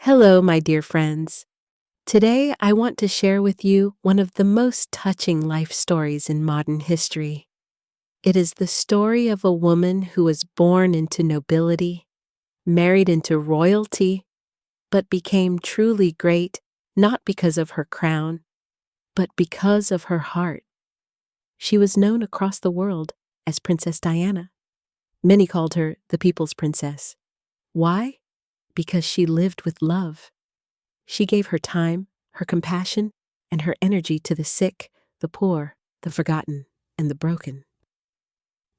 Hello, my dear friends. Today, I want to share with you one of the most touching life stories in modern history. It is the story of a woman who was born into nobility, married into royalty, but became truly great not because of her crown, but because of her heart. She was known across the world as Princess Diana. Many called her the People's Princess. Why? Because she lived with love. She gave her time, her compassion, and her energy to the sick, the poor, the forgotten, and the broken.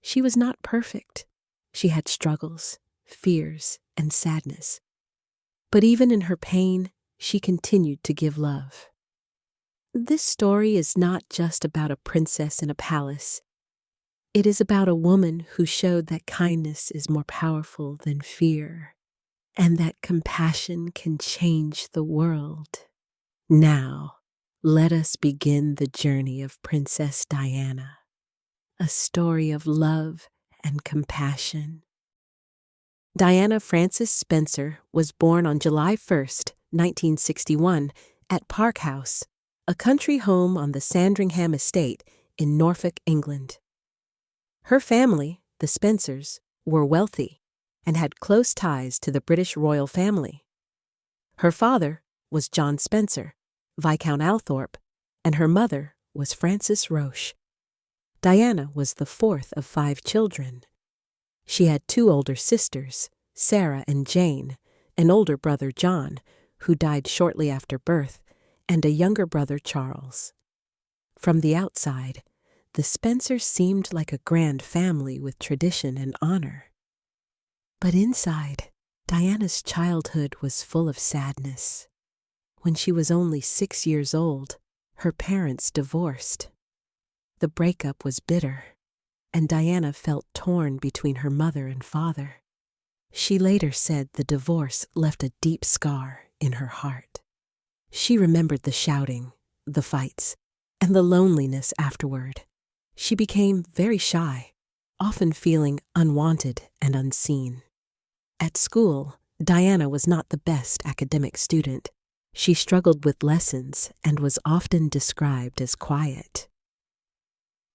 She was not perfect. She had struggles, fears, and sadness. But even in her pain, she continued to give love. This story is not just about a princess in a palace. It is about a woman who showed that kindness is more powerful than fear, and that compassion can change the world. Now, let us begin the journey of Princess Diana, a story of love and compassion. Diana Frances Spencer was born on July 1st, 1961, at Park House, a country home on the Sandringham estate in Norfolk, England. Her family, the Spencers, were wealthy and had close ties to the British royal family. Her father was John Spencer, Viscount Althorp, and her mother was Frances Roche. Diana was the fourth of 5 children. She had 2 older sisters, Sarah and Jane, an older brother, John, who died shortly after birth, and a younger brother, Charles. From the outside, the Spencers seemed like a grand family with tradition and honor. But inside, Diana's childhood was full of sadness. When she was only 6 years old, her parents divorced. The breakup was bitter, and Diana felt torn between her mother and father. She later said the divorce left a deep scar in her heart. She remembered the shouting, the fights, and the loneliness afterward. She became very shy, often feeling unwanted and unseen. At school, Diana was not the best academic student. She struggled with lessons and was often described as quiet.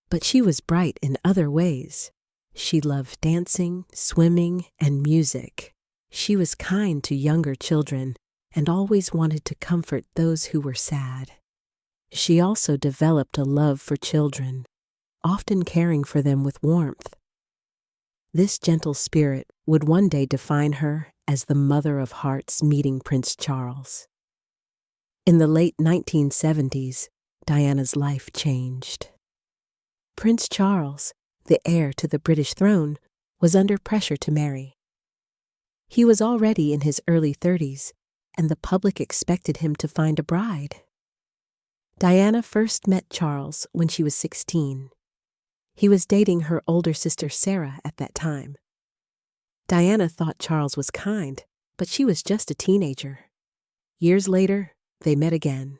But she was bright in other ways. She loved dancing, swimming, and music. She was kind to younger children and always wanted to comfort those who were sad. She also developed a love for children, often caring for them with warmth. This gentle spirit would one day define her as the mother of hearts meeting Prince Charles. In the late 1970s, Diana's life changed. Prince Charles, the heir to the British throne, was under pressure to marry. He was already in his early 30s, and the public expected him to find a bride. Diana first met Charles when she was 16. He was dating her older sister Sarah at that time. Diana thought Charles was kind, but she was just a teenager. Years later, they met again.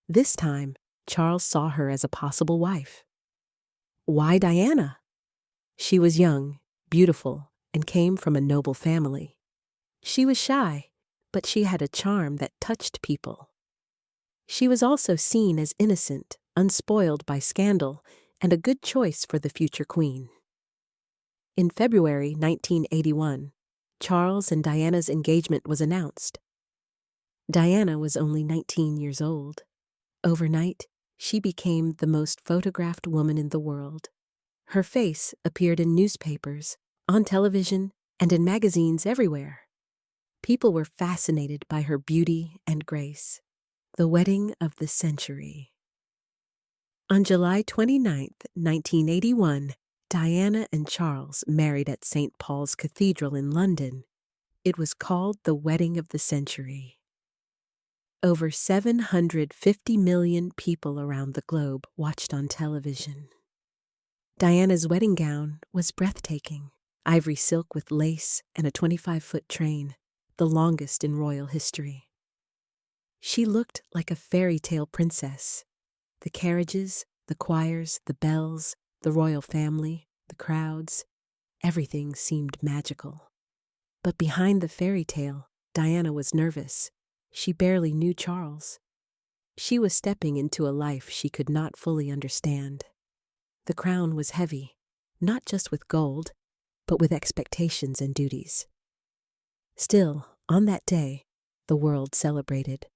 This time, Charles saw her as a possible wife. Why Diana? She was young, beautiful, and came from a noble family. She was shy, but she had a charm that touched people. She was also seen as innocent, unspoiled by scandal, and a good choice for the future queen. In February 1981, Charles and Diana's engagement was announced. Diana was only 19 years old. Overnight, she became the most photographed woman in the world. Her face appeared in newspapers, on television, and in magazines everywhere. People were fascinated by her beauty and grace. The wedding of the century. On July 29, 1981, Diana and Charles married at St. Paul's Cathedral in London. It was called the wedding of the century. Over 750 million people around the globe watched on television. Diana's wedding gown was breathtaking, ivory silk with lace and a 25-foot train, the longest in royal history. She looked like a fairy tale princess. The carriages, the choirs, the bells, the royal family, the crowds, everything seemed magical. But behind the fairy tale Diana was nervous. She barely knew Charles. She was stepping into a life she could not fully understand. The crown was heavy, not just with gold, but with expectations and duties. Still, on that day, the world celebrated.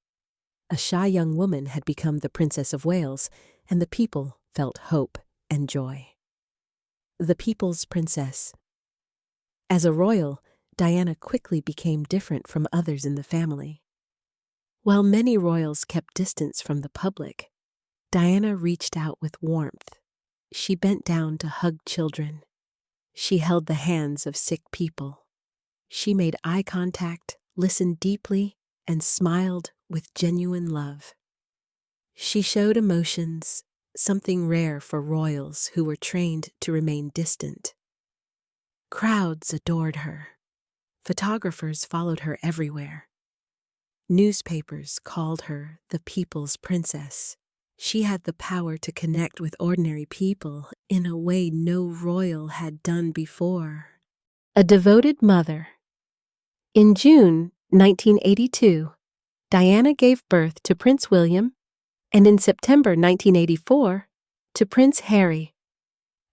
A shy young woman had become the Princess of Wales, and the people felt hope and joy. The people's princess. As a royal, Diana quickly became different from others in the family. While many royals kept distance from the public, Diana reached out with warmth. She bent down to hug children. She held the hands of sick people. She made eye contact, listened deeply, and smiled with genuine love. She showed emotions, something rare for royals who were trained to remain distant. Crowds adored her. Photographers followed her everywhere. Newspapers called her the people's princess. She had the power to connect with ordinary people in a way no royal had done before. A devoted mother. In June 1982, Diana gave birth to Prince William, and in September 1984, to Prince Harry.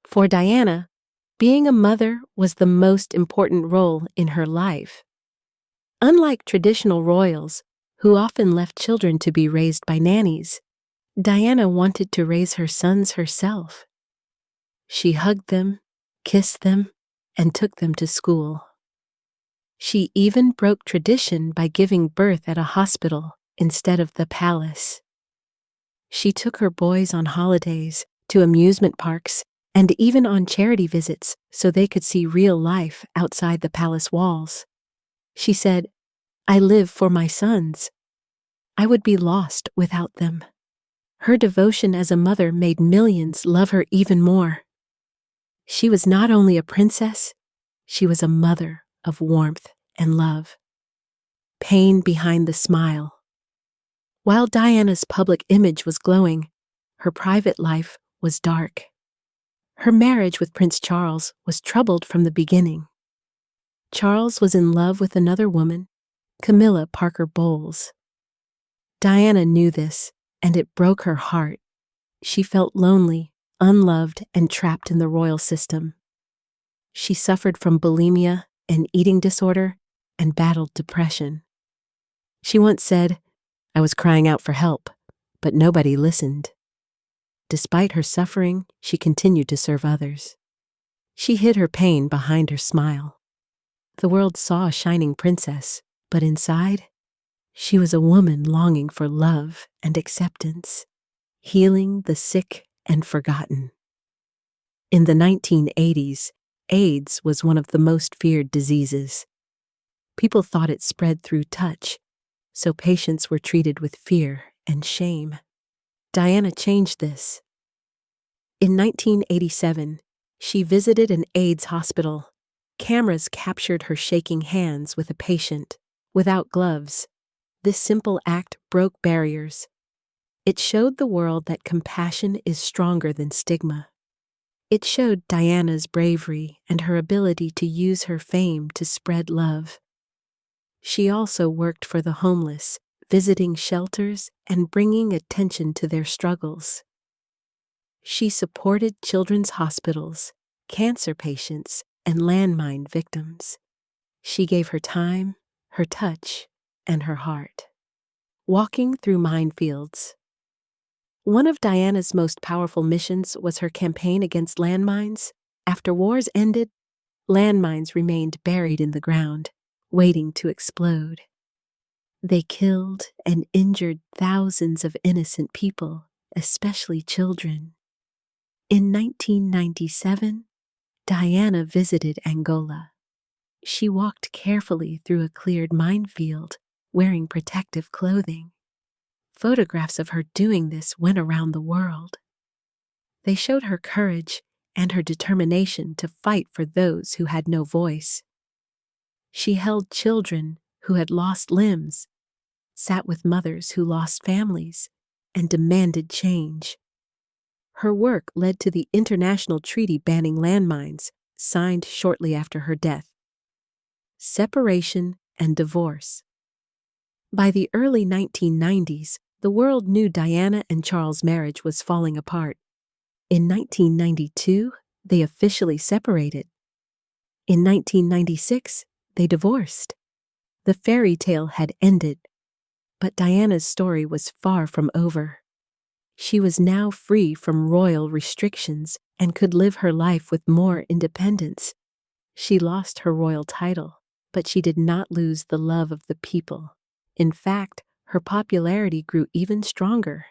For Diana, being a mother was the most important role in her life. Unlike traditional royals, who often left children to be raised by nannies, Diana wanted to raise her sons herself. She hugged them, kissed them, and took them to school. She even broke tradition by giving birth at a hospital instead of the palace. She took her boys on holidays, to amusement parks, and even on charity visits so they could see real life outside the palace walls. She said, "I live for my sons. I would be lost without them." Her devotion as a mother made millions love her even more. She was not only a princess, she was a mother of warmth and love. Pain behind the smile. While Diana's public image was glowing, her private life was dark. Her marriage with Prince Charles was troubled from the beginning. Charles was in love with another woman, Camilla Parker Bowles. Diana knew this, and it broke her heart. She felt lonely, unloved, and trapped in the royal system. She suffered from bulimia, an eating disorder, and battled depression. She once said, "I was crying out for help, but nobody listened." Despite her suffering, she continued to serve others. She hid her pain behind her smile. The world saw a shining princess, but inside, she was a woman longing for love and acceptance, healing the sick and forgotten. In the 1980s, AIDS was one of the most feared diseases. People thought it spread through touch, so patients were treated with fear and shame. Diana changed this. In 1987, she visited an AIDS hospital. Cameras captured her shaking hands with a patient, without gloves. This simple act broke barriers. It showed the world that compassion is stronger than stigma. It showed Diana's bravery and her ability to use her fame to spread love. She also worked for the homeless, visiting shelters and bringing attention to their struggles. She supported children's hospitals, cancer patients, and landmine victims. She gave her time, her touch, and her heart. Walking through minefields. One of Diana's most powerful missions was her campaign against landmines. After wars ended, landmines remained buried in the ground, waiting to explode. They killed and injured thousands of innocent people, especially children. In 1997, Diana visited Angola. She walked carefully through a cleared minefield, wearing protective clothing. Photographs of her doing this went around the world. They showed her courage and her determination to fight for those who had no voice. She held children who had lost limbs, sat with mothers who lost families, and demanded change. Her work led to the international treaty banning landmines, signed shortly after her death. Separation and divorce By the early 1990s, the world knew Diana and Charles' marriage was falling apart. In 1992, they officially separated. In 1996, they divorced. The fairy tale had ended, but Diana's story was far from over. She was now free from royal restrictions and could live her life with more independence. She lost her royal title, but she did not lose the love of the people. In fact, her popularity grew even stronger.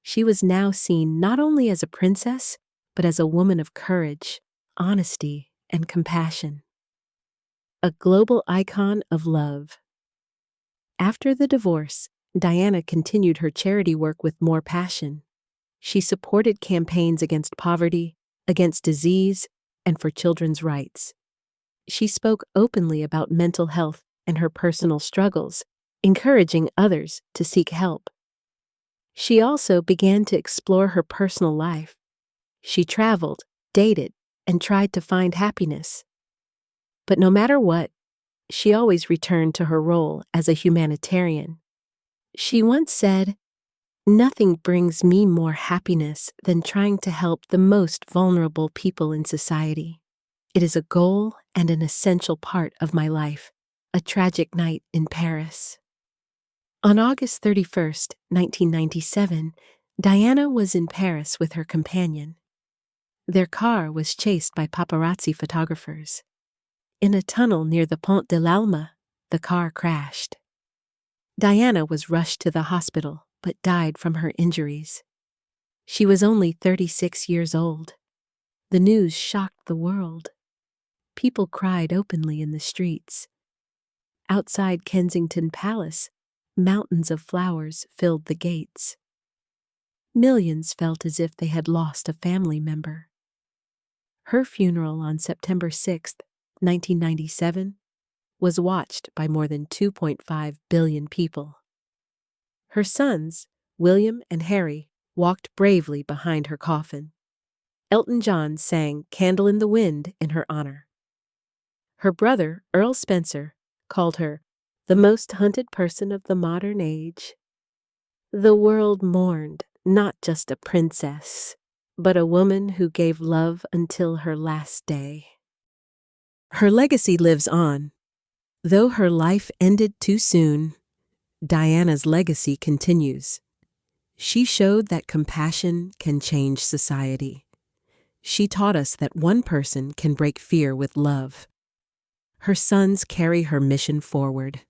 She was now seen not only as a princess, but as a woman of courage, honesty, and compassion. A global icon of love. After the divorce, Diana continued her charity work with more passion. She supported campaigns against poverty, against disease, and for children's rights. She spoke openly about mental health and her personal struggles, encouraging others to seek help. She also began to explore her personal life. She traveled, dated, and tried to find happiness. But no matter what, she always returned to her role as a humanitarian. She once said, "Nothing brings me more happiness than trying to help the most vulnerable people in society. It is a goal and an essential part of my life." A tragic night in Paris. On August 31st, 1997, Diana was in Paris with her companion. Their car was chased by paparazzi photographers. In a tunnel near the Pont de l'Alma, the car crashed. Diana was rushed to the hospital, but died from her injuries. She was only 36 years old. The news shocked the world. People cried openly in the streets. Outside Kensington Palace, mountains of flowers filled the gates. Millions felt as if they had lost a family member. Her funeral on September 6, 1997, was watched by more than 2.5 billion people. Her sons, William and Harry, walked bravely behind her coffin. Elton John sang "Candle in the Wind" in her honor. Her brother, Earl Spencer, called her the most hunted person of the modern age. The world mourned not just a princess, but a woman who gave love until her last day. Her legacy lives on. Though her life ended too soon, Diana's legacy continues. She showed that compassion can change society. She taught us that one person can break fear with love. Her sons carry her mission forward.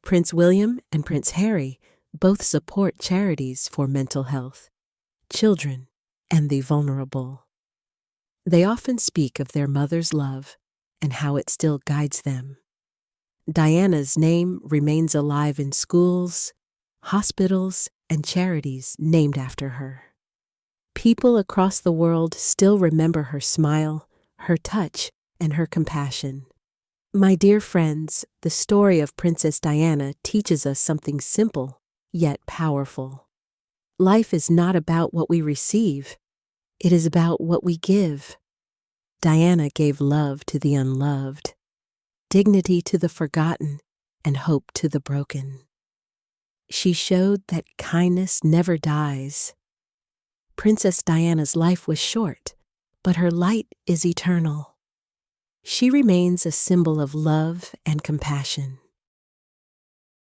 Prince William and Prince Harry both support charities for mental health, children, and the vulnerable. They often speak of their mother's love and how it still guides them. Diana's name remains alive in schools, hospitals, and charities named after her. People across the world still remember her smile, her touch, and her compassion. My dear friends, the story of Princess Diana teaches us something simple, yet powerful. Life is not about what we receive. It is about what we give. Diana gave love to the unloved, dignity to the forgotten, and hope to the broken. She showed that kindness never dies. Princess Diana's life was short, but her light is eternal. She remains a symbol of love and compassion.